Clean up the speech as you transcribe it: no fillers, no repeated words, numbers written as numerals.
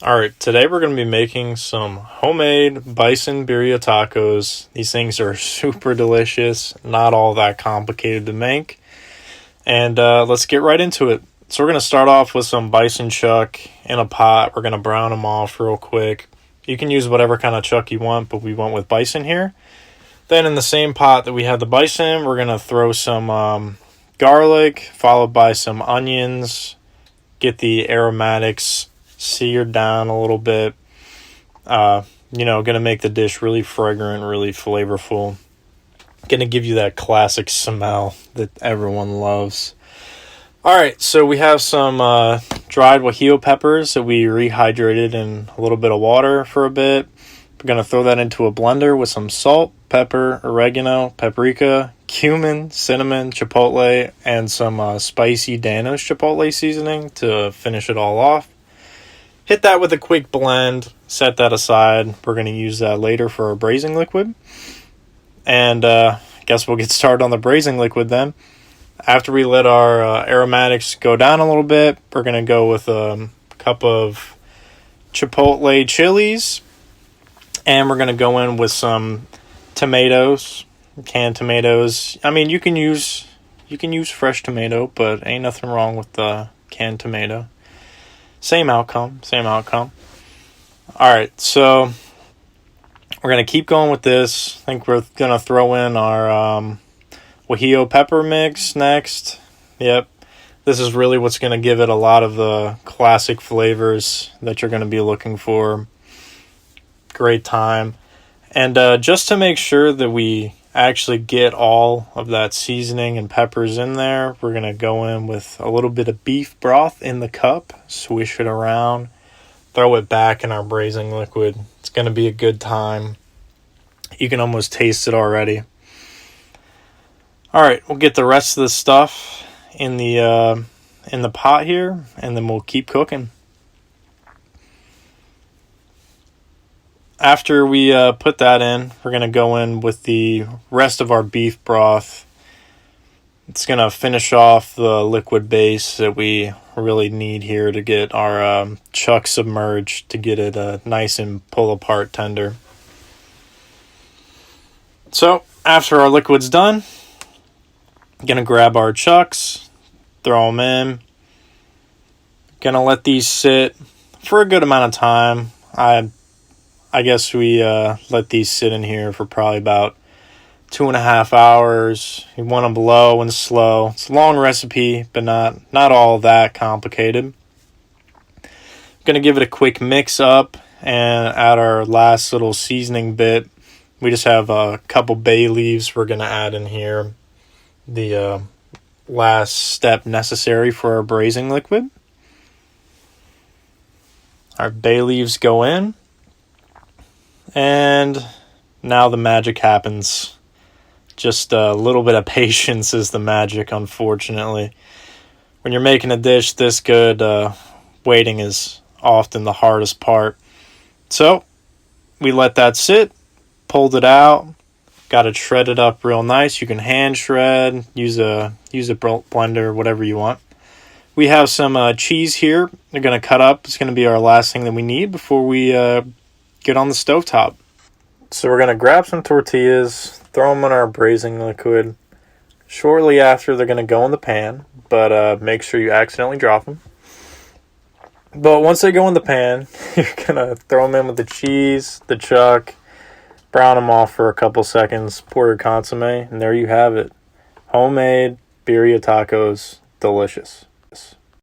Alright, today we're going to be making some homemade Bison Birria tacos. These things are super delicious, not all that complicated to make. And let's get right into it. So we're going to start off with some bison chuck in a pot. We're going to brown them off real quick. You can use whatever kind of chuck you want, but we went with bison here. Then in the same pot that we had the bison, we're going to throw some garlic, followed by some onions. Get the aromatics seared down a little bit. Gonna make the dish really fragrant, really flavorful. Gonna give you that classic smell that everyone loves. Alright, so we have some dried guajillo peppers that we rehydrated in a little bit of water for a bit. We're gonna throw that into a blender with some salt, pepper, oregano, paprika, cumin, cinnamon, chipotle, and some spicy Danos chipotle seasoning to finish it all off. Hit that with a quick blend, set that aside. We're going to use that later for our braising liquid. And I guess we'll get started on the braising liquid then. After we let our aromatics go down a little bit, we're going to go with a cup of chipotle chilies. And we're going to go in with some tomatoes, canned tomatoes. I mean, you can use fresh tomato, but ain't nothing wrong with the canned tomato. Same outcome. Alright, so we're going to keep going with this. I think we're going to throw in our guajillo pepper mix next. Yep, this is really what's going to give it a lot of the classic flavors that you're going to be looking for. Great time. And just to make sure that we actually get all of that seasoning and peppers in there, we're going to go in with a little bit of beef broth in the cup, swish it around, throw it back in our braising liquid. It's going to be a good time. You can almost taste it already. Alright, we'll get the rest of the stuff in the pot here, and then we'll keep cooking. After we put that in, we're going to go in with the rest of our beef broth. It's going to finish off the liquid base that we really need here to get our chuck submerged, to get it nice and pull-apart tender. So, after our liquid's done, I'm going to grab our chucks, throw them in. Going to let these sit for a good amount of time. I guess we let these sit in here for probably about 2.5 hours. You want them low and slow. It's a long recipe, but not all that complicated. I'm going to give it a quick mix up, and add our last little seasoning bit. We just have a couple bay leaves we're going to add in here. The last step necessary for our braising liquid. Our bay leaves go in. And now the magic happens. Just a little bit of patience is the magic, unfortunately. When you're making a dish this good, waiting is often the hardest part. So, we let that sit, pulled it out, got it shredded up real nice. You can hand shred, use a blender, whatever you want. We have some cheese here. They're going to cut up. It's going to be our last thing that we need before we get on the stovetop. So we're going to grab some tortillas, throw them in our braising liquid. Shortly after, they're going to go in the pan, but make sure you accidentally drop them. But once they go in the pan, you're going to throw them in with the cheese, the chuck, brown them off for a couple seconds, pour your consomme, and there you have it. Homemade birria tacos, delicious.